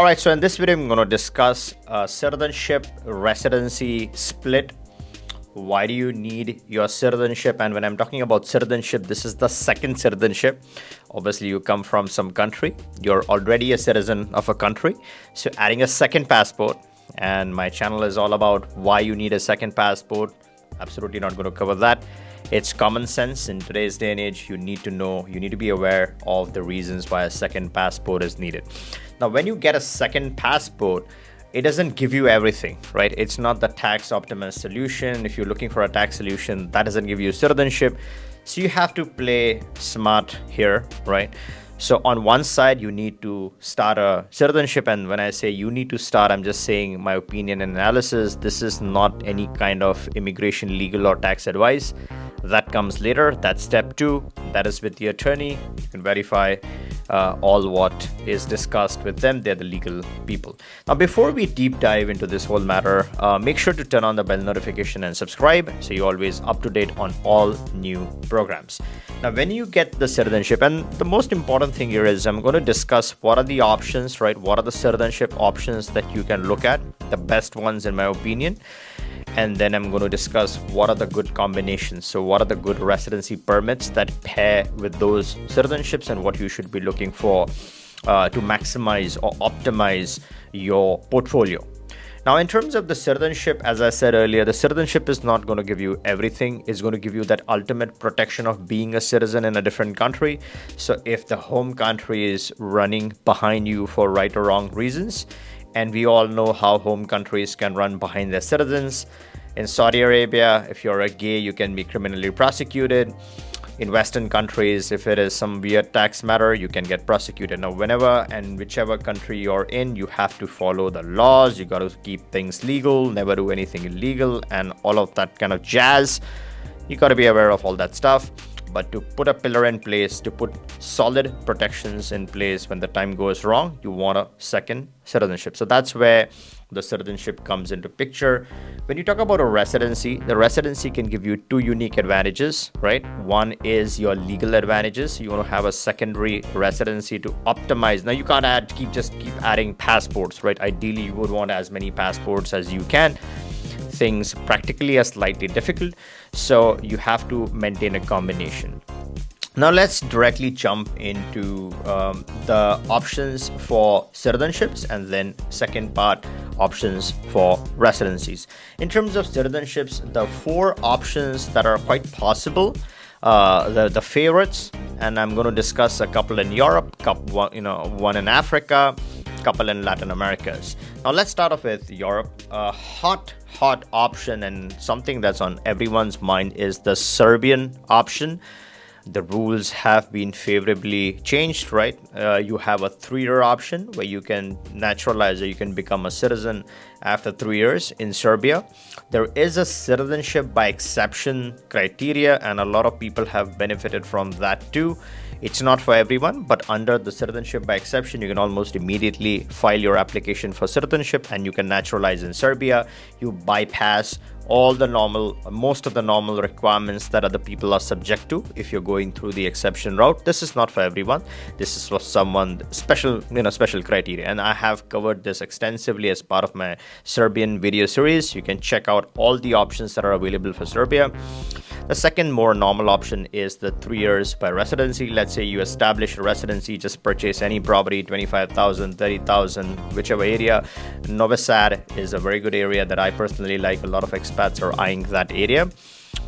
right, so in this video, I'm going to discuss citizenship residency split. Why do you need your citizenship? And when I'm talking about citizenship, this is the second citizenship. Obviously, you come from some country. You're already a citizen of a country. So adding a second passport, and my channel is all about why you need a second passport. Absolutely not going to cover that. It's common sense. In today's day and age, you need to know, you need to be aware of the reasons why a second passport is needed. Now, when you get a second passport, it doesn't give you everything, right? It's not the tax optimal solution. If you're looking for a tax solution, that doesn't give you citizenship. So you have to play smart here, right? So on one side, you need to start a citizenship. And when I say you need to start, I'm just saying my opinion and analysis. This is not any kind of immigration, legal or tax advice. That comes later. That's step 2. That is with the attorney. You can verify all what is discussed with them. They're the legal people. Now, before we deep dive into this whole matter, make sure to turn on the bell notification and subscribe so you're always up to date on all new programs. Now, when you get the citizenship, and the most important thing here is I'm going to discuss what are the options, right? What are the citizenship options that you can look at, the best ones in my opinion. And then I'm going to discuss what are the good combinations. So what are the good residency permits that pair with those citizenships and what you should be looking for to maximize or optimize your portfolio. Now, in terms of the citizenship, as I said earlier, the citizenship is not going to give you everything. It's going to give you that ultimate protection of being a citizen in a different country. So if the home country is running behind you for right or wrong reasons, and we all know how home countries can run behind their citizens. In Saudi Arabia, if you're a gay, you can be criminally prosecuted. In Western countries, if it is some weird tax matter, you can get prosecuted. Now, whenever and whichever country you're in, you have to follow the laws. You got to keep things legal, never do anything illegal, and all of that kind of jazz. You got to be aware of all that stuff. But to put a pillar in place, to put solid protections in place when the time goes wrong, you want a second citizenship. So that's where the citizenship comes into picture. When you talk about a residency, the residency can give you 2 unique advantages, right? One is your legal advantages. You want to have a secondary residency to optimize. Now you can't keep adding passports, right? Ideally, you would want as many passports as you can. Things practically are slightly difficult, so you have to maintain a combination. Now let's directly jump into the options for citizenships, and then second part, options for residencies. In terms of citizenships, the 4 options that are quite possible, the favorites, and I'm going to discuss a couple in Europe, one in Africa, couple in Latin Americas. Now let's start off with Europe. A hot option and something that's on everyone's mind is the Serbian option. The rules have been favorably changed, right? You have a 3-year option where you can naturalize or you can become a citizen after 3 years in Serbia. There is a citizenship by exception criteria, and a lot of people have benefited from that too. It's not for everyone, but under the citizenship by exception, you can almost immediately file your application for citizenship and you can naturalize in Serbia. You bypass most of the normal requirements that other people are subject to if you're going through the exception route. This is not for everyone. This is for someone special criteria. And I have covered this extensively as part of my Serbian video series. You can check out all the options that are available for Serbia. The second more normal option is the 3 years by residency. Let's say you establish a residency, just purchase any property, 25,000, 30,000, whichever area. Novi Sad is a very good area that I personally like. A lot of expats are eyeing that area.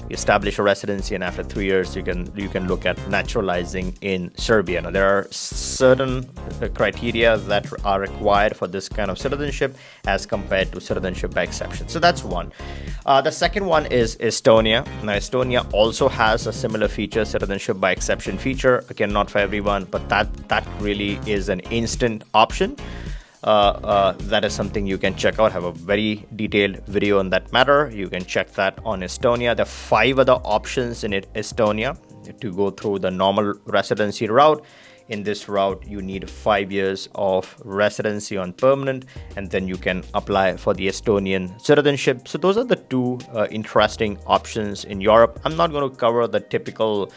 You establish a residency, and after 3 years, you can look at naturalizing in Serbia. Now, there are certain criteria that are required for this kind of citizenship as compared to citizenship by exception. So that's one. The second one is Estonia. Now, Estonia also has a similar feature, citizenship by exception feature. Again, not for everyone, but that really is an instant option. That is something you can check out. I have a very detailed video on that matter. You can check that on Estonia. There are 5 other options in Estonia to go through the normal residency route. In this route, you need 5 years of residency on permanent, and then you can apply for the Estonian citizenship. So those are the 2 interesting options in Europe. I'm not going to cover the typical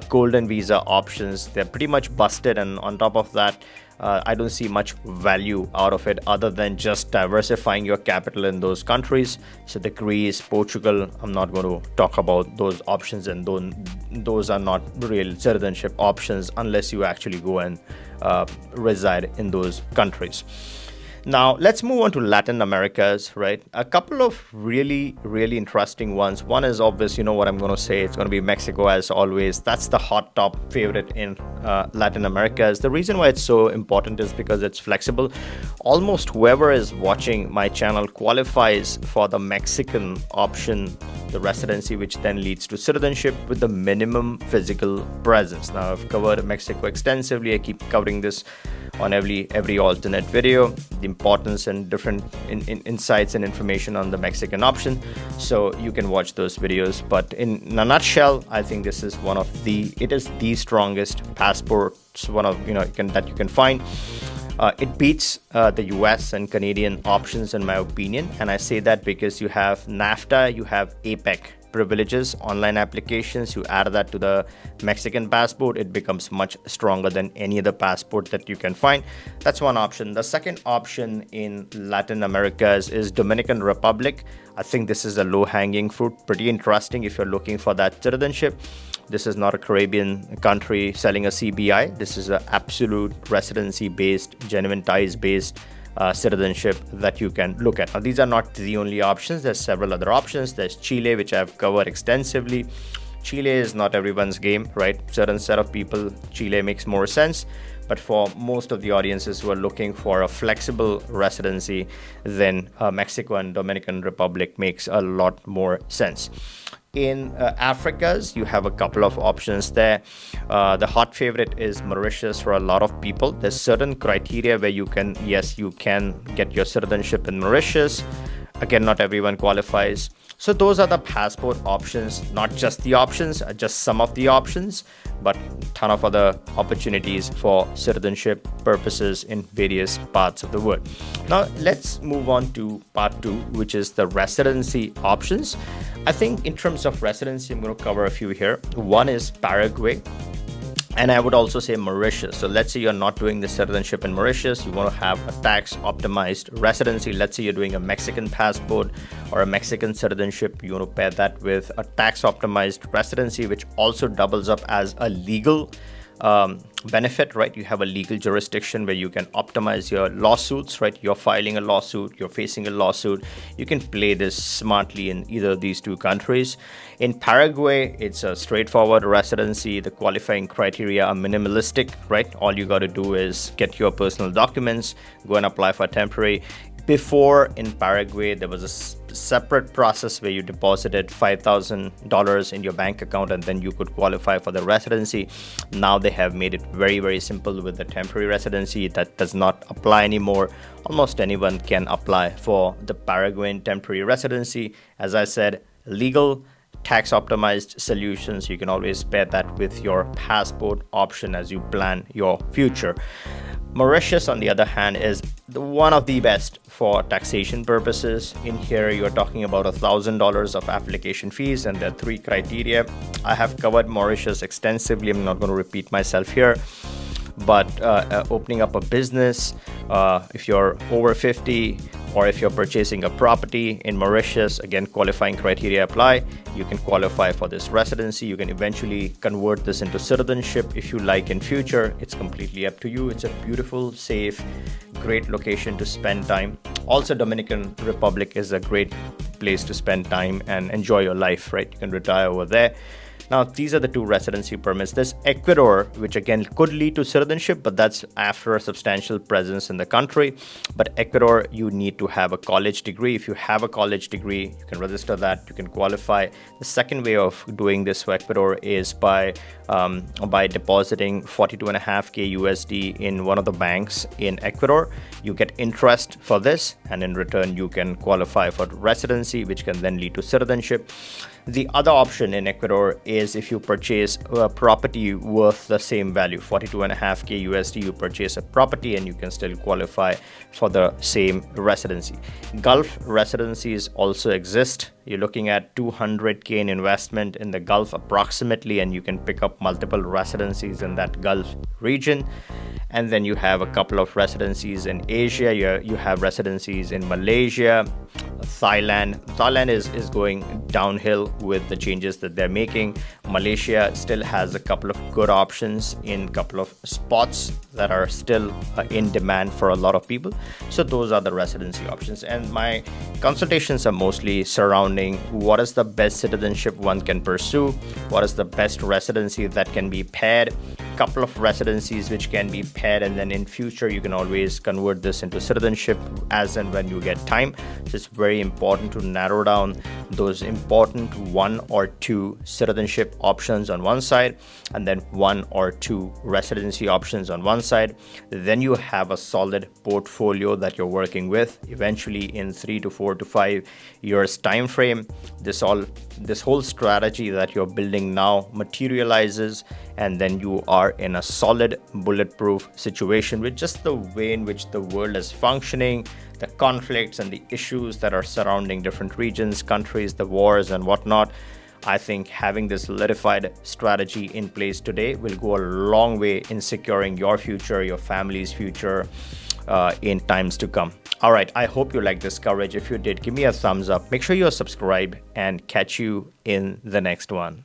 golden visa options. They're pretty much busted, and on top of that, I don't see much value out of it other than just diversifying your capital in those countries. So the Greece, Portugal, I'm not going to talk about those options, and those are not real citizenship options unless you actually go and reside in those countries. Now, let's move on to Latin Americas, right? A couple of really, really interesting ones. One is obvious, you know what I'm going to say. It's going to be Mexico, as always. That's the hot top favorite in Latin Americas. The reason why it's so important is because it's flexible. Almost whoever is watching my channel qualifies for the Mexican option, the residency, which then leads to citizenship with the minimum physical presence. Now, I've covered Mexico extensively. I keep covering this on every alternate video, the importance and different insights and information on the Mexican option, so you can watch those videos. But in a nutshell, I think this is it is the strongest passports, one of that you can find. It beats the US and Canadian options in my opinion, and I say that because you have NAFTA, you have APEC privileges, online applications. You add that to the Mexican passport, it becomes much stronger than any other passport that you can find. That's one option. The second option in Latin America is Dominican Republic. I think this is a low-hanging fruit, pretty interesting if you're looking for that citizenship. This is not a Caribbean country selling a CBI. This is an absolute residency-based, genuine ties-based citizenship that you can look at. Now, these are not the only options. There's several other options. There's Chile, which I've covered extensively. Chile is not everyone's game, right? Certain set of people, Chile makes more sense. But for most of the audiences who are looking for a flexible residency, then Mexico and Dominican Republic makes a lot more sense. In Africa's, you have a couple of options there. The hot favorite is Mauritius for a lot of people. There's certain criteria where you can get your citizenship in Mauritius. Again, not everyone qualifies. So those are the passport options, not just the options, just some of the options, but a ton of other opportunities for citizenship purposes in various parts of the world. Now, let's move on to part 2, which is the residency options. I think in terms of residency, I'm going to cover a few here. One is Paraguay, and I would also say Mauritius. So let's say you're not doing the citizenship in Mauritius, you want to have a tax optimized residency. Let's say you're doing a Mexican passport or a Mexican citizenship. You want to pair that with a tax optimized residency, which also doubles up as a legal benefit, right? You have a legal jurisdiction where you can optimize your lawsuits, right? You're filing a lawsuit, you're facing a lawsuit. You can play this smartly in either of these two countries. In Paraguay, it's a straightforward residency. The qualifying criteria are minimalistic, right? All you got to do is get your personal documents, go and apply for temporary. Before, in Paraguay, there was a separate process where you deposited $5,000 in your bank account and then you could qualify for the residency. Now they have made it very, very simple with the temporary residency. That does not apply anymore. Almost anyone can apply for the Paraguayan temporary residency. As I said, legal, tax optimized solutions. You can always pair that with your passport option as you plan your future. Mauritius, on the other hand, is one of the best for taxation purposes. In here, you're talking about $1,000 of application fees, and there are 3 criteria. I have covered Mauritius extensively. I'm not going to repeat myself here. But opening up a business, if you're over 50, or if you're purchasing a property in Mauritius, again, qualifying criteria apply. You can qualify for this residency. You can eventually convert this into citizenship if you like in future. It's completely up to you. It's a beautiful, safe, great location to spend time. Also, Dominican Republic is a great place to spend time and enjoy your life, right? You can retire over there. Now, these are the 2 residency permits. There's Ecuador, which again could lead to citizenship, but that's after a substantial presence in the country. But Ecuador, you need to have a college degree. If you have a college degree, you can register that, you can qualify. The second way of doing this for Ecuador is by depositing 42.5K USD in one of the banks in Ecuador. You get interest for this, and in return, you can qualify for residency, which can then lead to citizenship. The other option in Ecuador is if you purchase a property worth the same value, 42.5k USD, you purchase a property and you can still qualify for the same residency. Gulf residencies also exist. You're looking at 200k in investment in the Gulf approximately, and you can pick up multiple residencies in that Gulf region. And then you have a couple of residencies in Asia. You have residencies in Malaysia, Thailand. Thailand is going downhill with the changes that they're making. Malaysia still has a couple of good options in a couple of spots that are still in demand for a lot of people. So those are the residency options. And my consultations are mostly surrounding what is the best citizenship one can pursue, what is the best residency that can be paired, couple of residencies which can be paired, and then in future you can always convert this into citizenship as and when you get time. So it's very important to narrow down those important 1 or 2 citizenship options on one side, and then 1 or 2 residency options on one side. Then you have a solid portfolio that you're working with. Eventually in 3 to 4 to 5 years time frame, this whole strategy that you're building now materializes, and then you are in a solid bulletproof situation with just the way in which the world is functioning, the conflicts and the issues that are surrounding different regions, countries, the wars and whatnot. I think having this solidified strategy in place today will go a long way in securing your future, your family's future in times to come. All right, I hope you liked this coverage. If you did, give me a thumbs up. Make sure you're subscribed, and catch you in the next one.